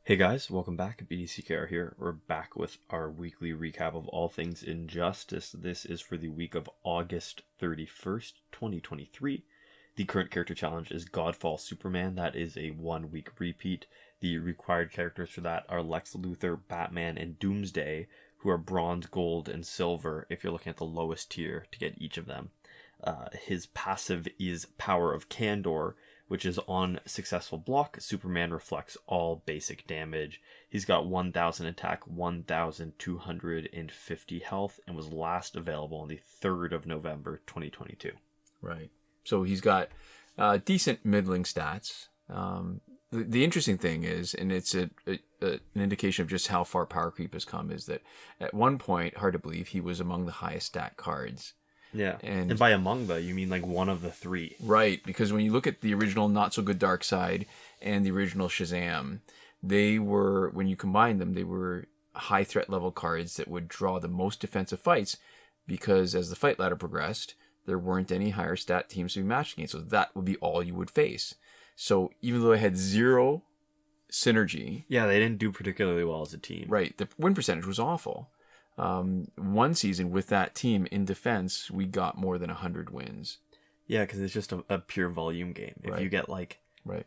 Hey guys, welcome back. BDCKR here. We're back with our weekly recap of all things Injustice. This is for the week of August 31st, 2023. The current character challenge is Godfall Superman. That is a 1 week repeat. The required characters for that are Lex Luthor, Batman, and Doomsday, who are bronze, gold, and silver if you're looking at the lowest tier to get each of them. His passive is Power of Candor, which is on successful block, Superman reflects all basic damage. He's got 1000 attack, 1250 health, and was last available on the 3rd of November, 2022. Right. So he's got decent middling stats. The interesting thing is, and it's an indication of just how far power creep has come, is that at one point, hard to believe, he was among the highest stat cards. Yeah, and by among the, you mean like one of the three. Right, because when you look at the original Not So Good Dark Side and the original Shazam, they were, when you combine them, they were high threat level cards that would draw the most defensive fights, because as the fight ladder progressed, there weren't any higher stat teams to be matched against, so that would be all you would face. So even though they had zero synergy... Yeah, they didn't do particularly well as a team. Right, the win percentage was awful. One season with that team in defense, we got more than 100 wins. Yeah, because it's just a pure volume game. If you get like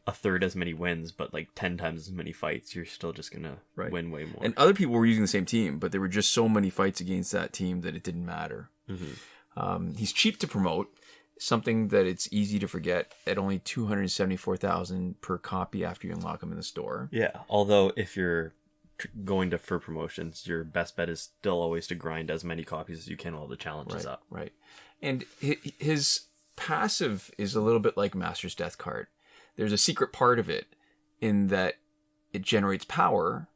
a third as many wins, but like 10 times as many fights, you're still just going to win way more. And other people were using the same team, but there were just so many fights against that team that it didn't matter. Mm-hmm. He's cheap to promote, something that it's easy to forget, at only 274,000 per copy after you unlock them in the store. Yeah, although if you're going to for promotions, your best bet is still always to grind as many copies as you can while the challenge is up. Right. And his passive is a little bit like Master's Death card. There's a secret part of it in that it generates power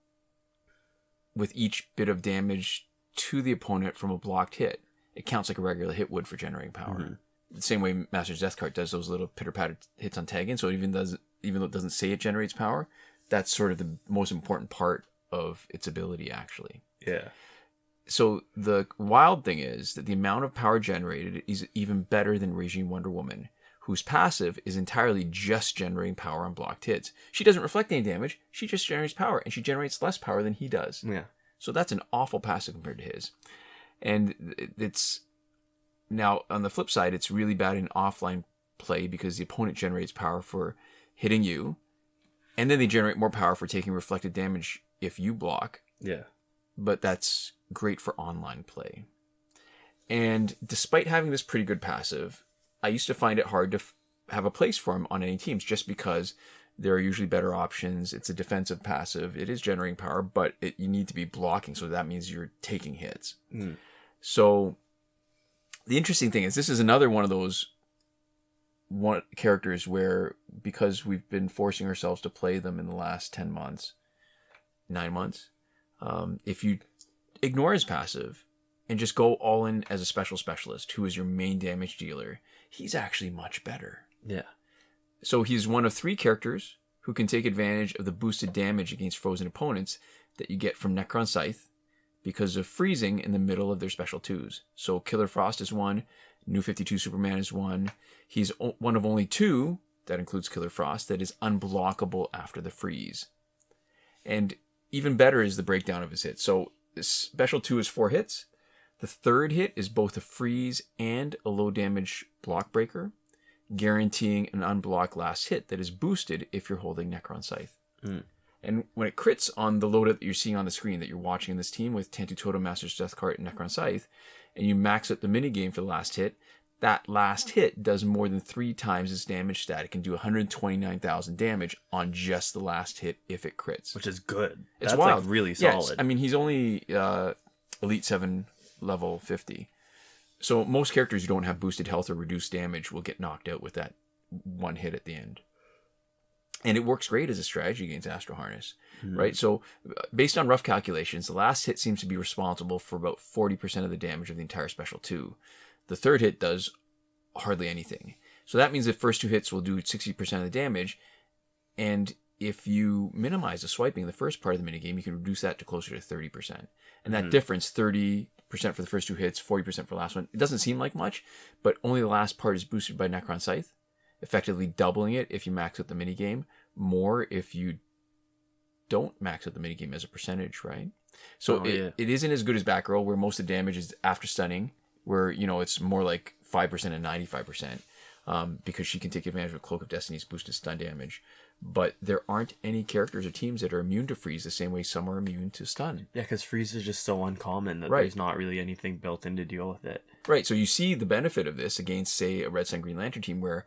with each bit of damage to the opponent from a blocked hit. It counts like a regular hit would for generating power. Mm-hmm. The same way Master's Death card does those little pitter-patter hits on tagging. So even though it doesn't say it generates power, that's sort of the most important part of its ability, actually. Yeah. So the wild thing is that the amount of power generated is even better than Regime Wonder Woman, whose passive is entirely just generating power on blocked hits. She doesn't reflect any damage, she just generates power, and she generates less power than he does. Yeah. So that's an awful passive compared to his. And it's... Now, on the flip side, it's really bad in offline play because the opponent generates power for hitting you, and then they generate more power for taking reflected damage if you block. Yeah. But that's great for online play. And despite having this pretty good passive, I used to find it hard to have a place for him on any teams, just because there are usually better options. It's a defensive passive. It is generating power, but you need to be blocking, so that means you're taking hits. Mm. So the interesting thing is, this is another one of those characters where, because we've been forcing ourselves to play them in the last 9 months, if you ignore his passive and just go all in as a specialist who is your main damage dealer, he's actually much better. Yeah. So he's one of 3 characters who can take advantage of the boosted damage against frozen opponents that you get from Necron Scythe because of freezing in the middle of their special 2s. So Killer Frost is one, New 52 Superman is one. He's one of only 2, that includes Killer Frost, that is unblockable after the freeze. And even better is the breakdown of his hits. So this special 2 is 4 hits. The 3rd hit is both a freeze and a low damage block breaker, guaranteeing an unblocked last hit that is boosted if you're holding Necron Scythe. Mm. And when it crits on the loadout that you're seeing on the screen that you're watching in this team with Tantu Toto, Master's Death card, and Necron Scythe, and you max out the minigame for the last hit, that last hit does more than 3 times its damage stat. It can do 129,000 damage on just the last hit if it crits. Which is good. It's That's wild. Like really solid. I mean, he's only Elite 7 level 50. So most characters who don't have boosted health or reduced damage will get knocked out with that one hit at the end. And it works great as a strategy against Astro Harness, right? So based on rough calculations, the last hit seems to be responsible for about 40% of the damage of the entire special 2. The 3rd hit does hardly anything. So that means the first 2 hits will do 60% of the damage. And if you minimize the swiping in the first part of the minigame, you can reduce that to closer to 30%. And that difference, 30% for the first 2 hits, 40% for the last one, it doesn't seem like much, but only the last part is boosted by Necron Scythe, effectively doubling it if you max out the minigame, more if you don't max out the minigame as a percentage, right? So it isn't as good as Batgirl, where most of the damage is after stunning, where, you know, it's more like 5% and 95%, because she can take advantage of Cloak of Destiny's boosted stun damage. But there aren't any characters or teams that are immune to freeze the same way some are immune to stun. Yeah, because freeze is just so uncommon that there's not really anything built in to deal with it. Right, so you see the benefit of this against, say, a Red Sun Green Lantern team where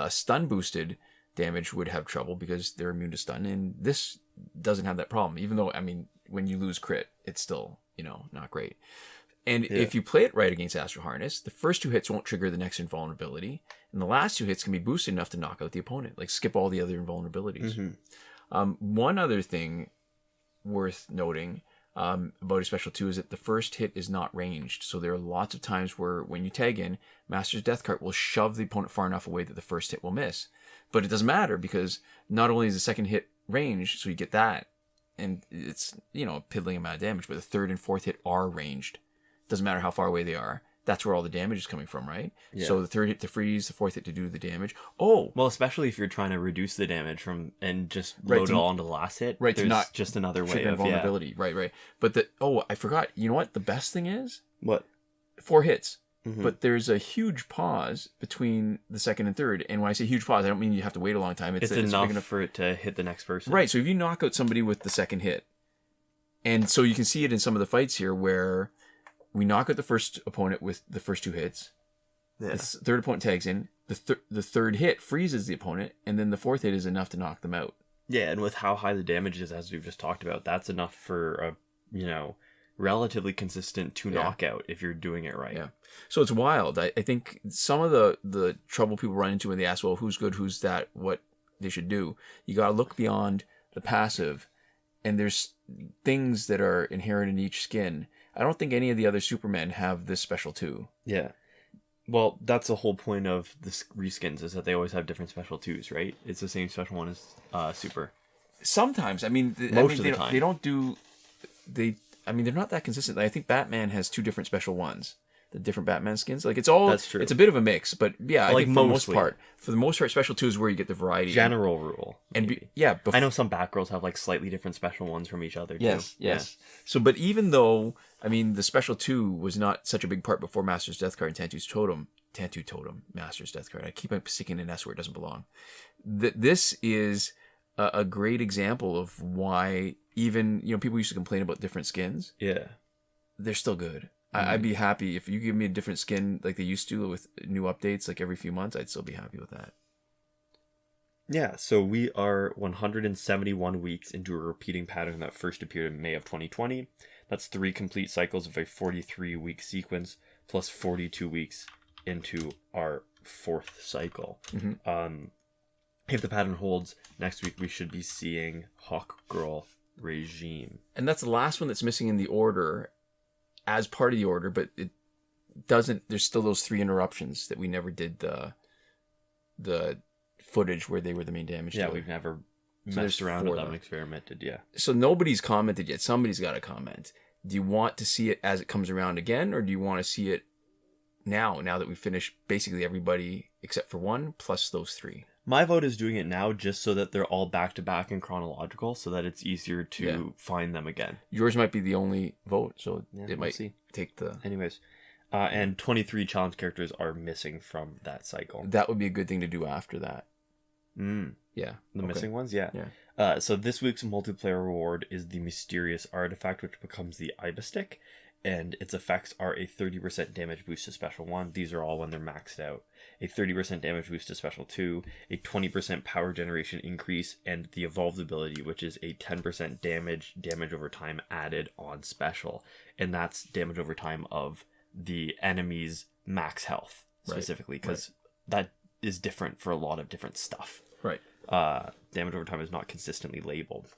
stun boosted damage would have trouble because they're immune to stun, and this doesn't have that problem. Even though, I mean, when you lose crit, it's still, you know, not great. And if you play it right against Astral Harness, the first 2 hits won't trigger the next invulnerability, and the last 2 hits can be boosted enough to knock out the opponent, like skip all the other invulnerabilities. One other thing worth noting about a special 2 is that the first hit is not ranged, so there are lots of times where when you tag in, Master's Death Cart will shove the opponent far enough away that the first hit will miss. But it doesn't matter, because not only is the second hit ranged, so you get that, and it's, you know, a piddling amount of damage, but the third and fourth hit are ranged. Doesn't matter how far away they are. That's where all the damage is coming from, right? Yeah. So the third hit to freeze, the fourth hit to do the damage. Oh! Well, especially if you're trying to reduce the damage from and just load it all onto the last hit. Right, there's not just another way of vulnerability. Yeah. Right. But I forgot. You know what the best thing is? What? 4 hits. But there's a huge pause between the second and third. And when I say huge pause, I don't mean you have to wait a long time. It's enough for it to hit the next person. Right, so if you knock out somebody with the second hit, and so you can see it in some of the fights here where we knock out the first opponent with the first 2 hits. The third opponent tags in. The third hit freezes the opponent, and then the fourth hit is enough to knock them out. Yeah, and with how high the damage is, as we've just talked about, that's enough for a, you know, relatively consistent 2 knockout if you're doing it right. Yeah. So it's wild. I think some of the trouble people run into when they ask, well, who's good, who's that, what they should do, you got to look beyond the passive, and there's things that are inherent in each skin. I don't think any of the other Supermen have this special 2. Yeah. Well, that's the whole point of the reskins, is that they always have different special 2s, right? It's the same special one as Super. Sometimes. I mean, most of the time. They don't do... I mean, they're not that consistent. I think Batman has 2 different special ones. The different Batman skins. Like, it's all... That's true. It's a bit of a mix, but yeah, I think for the most part, special 2 is where you get the variety. General rule. And I know some Batgirls have, like, slightly different special ones from each other, too. Yes. Yeah. So, but even though, I mean, the special 2 was not such a big part before Master's Death Card and Tantu Totem, Master's Death Card. I keep sticking an S where it doesn't belong. This is a great example of why even, you know, people used to complain about different skins. Yeah. They're still good. I'd be happy if you give me a different skin like they used to with new updates like every few months. I'd still be happy with that. Yeah, so we are 171 weeks into a repeating pattern that first appeared in May of 2020. That's 3 complete cycles of a 43-week sequence plus 42 weeks into our 4th cycle. If the pattern holds, next week we should be seeing Hawkgirl Regime. And that's the last one that's missing in the order as part of the order, but it doesn't... There's still those 3 interruptions that we never did the footage where they were the main damage dealer. We've never messed around with them and experimented, So nobody's commented yet. Somebody's got to comment. Do you want to see it as it comes around again, or do you want to see it now that we've finished basically everybody except for 1, plus those 3? My vote is doing it now just so that they're all back-to-back and chronological, so that it's easier to find them again. Yours might be the only vote, so it might take the... Anyways, and 23 challenge characters are missing from that cycle. That would be a good thing to do after that. Yeah. The missing ones? Yeah. So this week's multiplayer reward is the mysterious artifact, which becomes the Iba Stick, and its effects are a 30% damage boost to special 1. These are all when they're maxed out. A 30% damage boost to special 2, a 20% power generation increase, and the evolved ability, which is a 10% damage over time added on special. And that's damage over time of the enemy's max health, specifically, because that is different for a lot of different stuff. Right. Damage over time is not consistently labeled.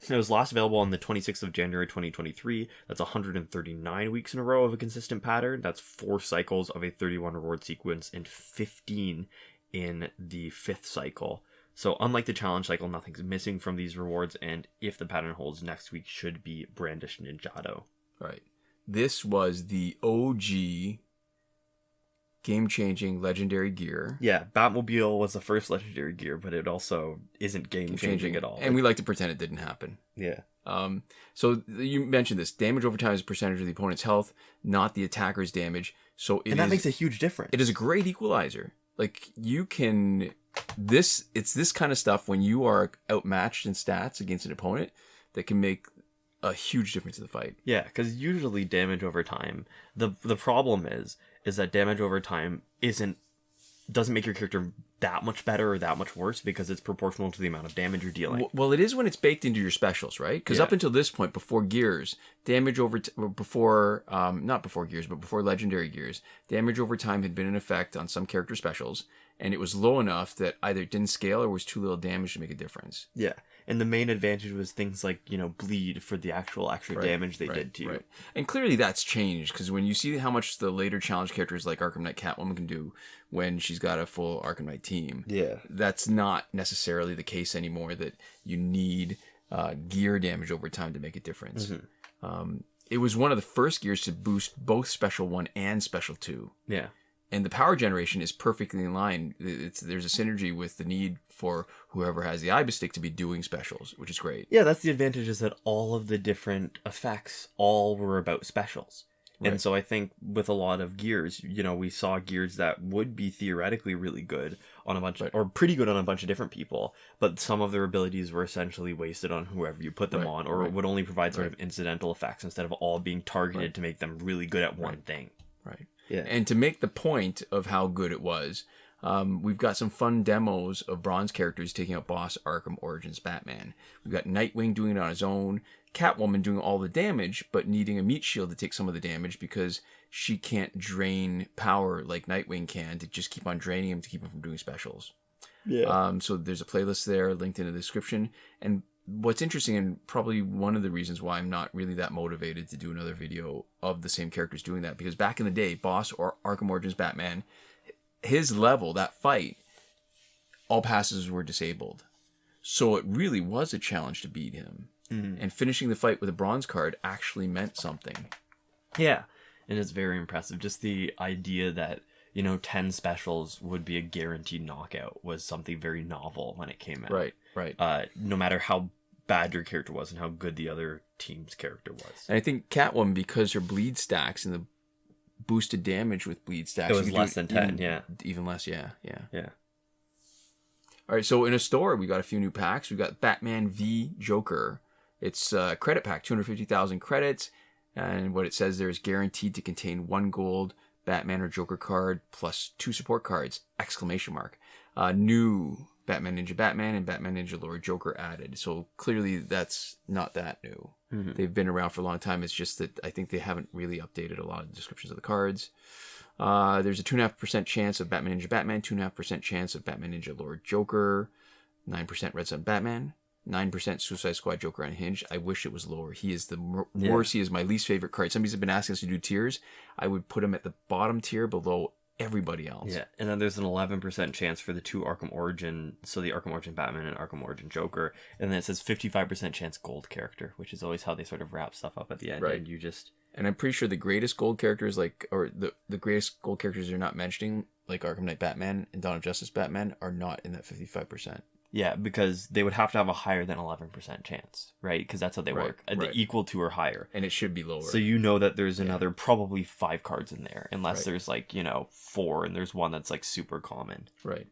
It was last available on the 26th of January 2023. That's 139 weeks in a row of a consistent pattern. That's 4 cycles of a 31 reward sequence and 15 in the 5th cycle. So unlike the challenge cycle, nothing's missing from these rewards, and if the pattern holds, next week should be Brandish Ninjato. Right. This was the OG game-changing legendary gear. Yeah, Batmobile was the first legendary gear, but it also isn't game-changing at all. And we like to pretend it didn't happen. Yeah. So you mentioned this. Damage over time is a percentage of the opponent's health, not the attacker's damage. So that makes a huge difference. It is a great equalizer. Like, you can... it's this kind of stuff when you are outmatched in stats against an opponent that can make a huge difference in the fight. Yeah, because usually damage over time, the problem is that damage over time doesn't make your character that much better or that much worse because it's proportional to the amount of damage you're dealing. Well, it is when it's baked into your specials, right? Because up until this point, before gears, before legendary gears, damage over time had been in effect on some character specials, and it was low enough that either it didn't scale or was too little damage to make a difference. Yeah. And the main advantage was things like, bleed for the actual extra damage they did to you. Right. And clearly that's changed, because when you see how much the later challenge characters like Arkham Knight Catwoman can do when she's got a full Arkham Knight team, that's not necessarily the case anymore, that you need gear damage over time to make a difference. Mm-hmm. It was one of the first gears to boost both Special 1 and Special 2. Yeah. And the power generation is perfectly in line. There's a synergy with the need for whoever has the Ibis stick to be doing specials, which is great. Yeah, that's the advantage, is that all of the different effects all were about specials. Right. And so I think with a lot of gears, we saw gears that would be theoretically really good on a bunch or pretty good on a bunch of different people, but some of their abilities were essentially wasted on whoever you put them on, or would only provide sort of incidental effects instead of all being targeted to make them really good at one thing. Right. Yeah. And to make the point of how good it was, we've got some fun demos of bronze characters taking out boss Arkham Origins Batman. We've got Nightwing doing it on his own, Catwoman doing all the damage, but needing a meat shield to take some of the damage because she can't drain power like Nightwing can, to just keep on draining him to keep him from doing specials. Yeah. So there's a playlist there linked in the description. And what's interesting, and probably one of the reasons why I'm not really that motivated to do another video of the same characters doing that, because back in the day, boss or Arkham Origins Batman, his level, that fight, all passes were disabled. So it really was a challenge to beat him. Mm-hmm. And finishing the fight with a bronze card actually meant something. Yeah, and it's very impressive. Just the idea that, 10 specials would be a guaranteed knockout was something very novel when it came out. Right. No matter how bad your character was and how good the other team's character was. And I think Catwoman, because her bleed stacks and the boosted damage with bleed stacks, it was less than 10, even less, yeah. All right, so in a store, we got a few new packs. We got Batman v Joker. It's a credit pack, 250,000 credits, and what it says there is guaranteed to contain 1 gold Batman or Joker card plus 2 support cards! ! New Batman Ninja Batman and Batman Ninja Lord Joker added. So clearly that's not that new. Mm-hmm. They've been around for a long time. It's just that I think they haven't really updated a lot of the descriptions of the cards. There's a 2.5% chance of Batman Ninja Batman, 2.5% chance of Batman Ninja Lord Joker, 9% Red Sun Batman, 9% Suicide Squad Joker Unhinged. I wish it was lower. He is the worst. He is my least favorite card. Somebody's been asking us to do tiers. I would put him at the bottom tier below everybody else. Yeah, and then there's an 11% chance for the 2 Arkham Origin, so the Arkham Origin Batman and Arkham Origin Joker, and then it says 55% chance gold character, which is always how they sort of wrap stuff up at the end. Right. And I'm pretty sure the greatest gold characters, the greatest gold characters you're not mentioning, like Arkham Knight Batman and Dawn of Justice Batman, are not in that 55%. Yeah, because they would have to have a higher than 11% chance, right? Because that's how they work. Right. The equal to or higher. And it should be lower. So that there's another probably 5 cards in there, unless there's 4 and there's one that's super common. Right.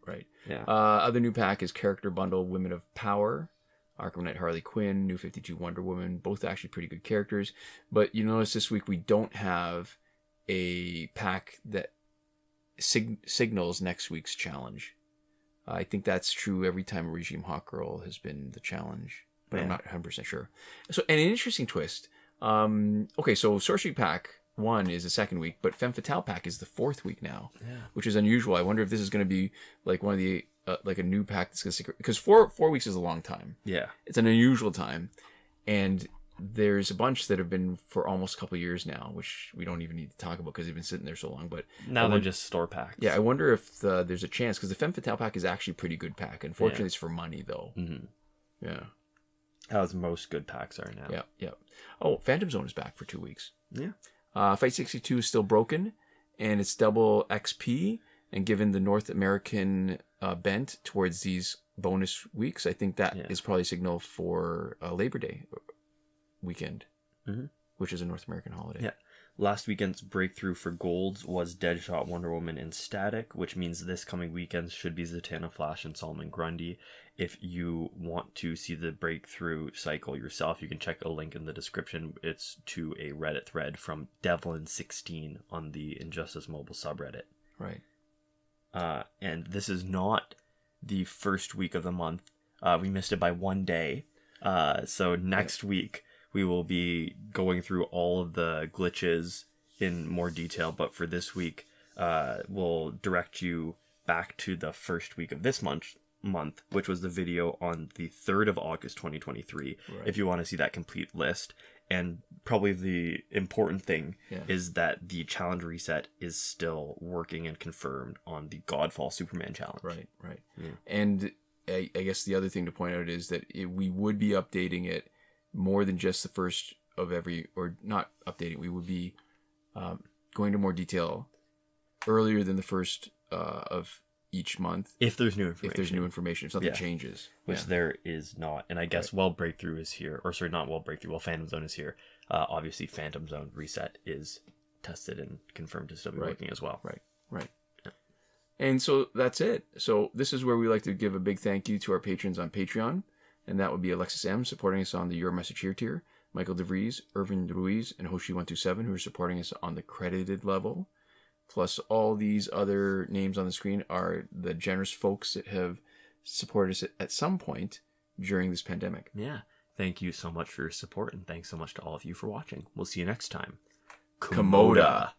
Yeah. Other new pack is Character Bundle Women of Power. Arkham Knight Harley Quinn, New 52 Wonder Woman, both actually pretty good characters. But you notice this week we don't have a pack that signals next week's challenge. I think that's true every time Regime Hawk Girl has been the challenge, but I'm not 100% sure. So, and an interesting twist. Okay, so Sorcery Pack 1 is the 2nd week, but Femme Fatale Pack is the 4th week now, which is unusual. I wonder if this is going to be one of the a new pack that's going to, because 4 weeks is a long time. Yeah, it's an unusual time, and there's a bunch that have been for almost a couple of years now, which we don't even need to talk about because they've been sitting there so long. But now they're just store packs. Yeah, I wonder if there's a chance, because the Femme Fatale pack is actually a pretty good pack. Unfortunately, it's for money though. Mm-hmm. Yeah, as most good packs are now. Yeah. Oh, Phantom Zone is back for 2 weeks. Yeah. Fight 62 is still broken, and it's double XP. And given the North American bent towards these bonus weeks, I think that is probably a signal for Labor Day weekend, which is a North American holiday. Yeah. Last weekend's breakthrough for golds was Deadshot, Wonder Woman, and Static, which means this coming weekend should be Zatanna, Flash, and Solomon Grundy. If you want to see the breakthrough cycle yourself, you can check a link in the description. It's to a Reddit thread from Devlin16 on the Injustice Mobile subreddit. Right. And this is not the first week of the month. We missed it by 1 day. So next week we will be going through all of the glitches in more detail. But for this week, we'll direct you back to the first week of this month, which was the video on the 3rd of August, 2023. Right. If you want to see that complete list. And probably the important thing is that the challenge reset is still working and confirmed on the Godfall Superman challenge. Right. Yeah. And I guess the other thing to point out is that we would be updating it more than just the first of every, or not updating, we would be going to more detail earlier than the first of each month. If there's new information. If something changes. Which there is not. And I guess while Breakthrough is here, or sorry, not while Breakthrough, while Phantom Zone is here, obviously Phantom Zone reset is tested and confirmed to still be working as well. Right. Yeah. And so that's it. So this is where we like to give a big thank you to our patrons on Patreon. And that would be Alexis M, supporting us on the Your Message Here tier, Michael Devries, Irvin Ruiz, and Hoshi127, who are supporting us on the credited level. Plus, all these other names on the screen are the generous folks that have supported us at some point during this pandemic. Yeah. Thank you so much for your support, and thanks so much to all of you for watching. We'll see you next time. Komoda.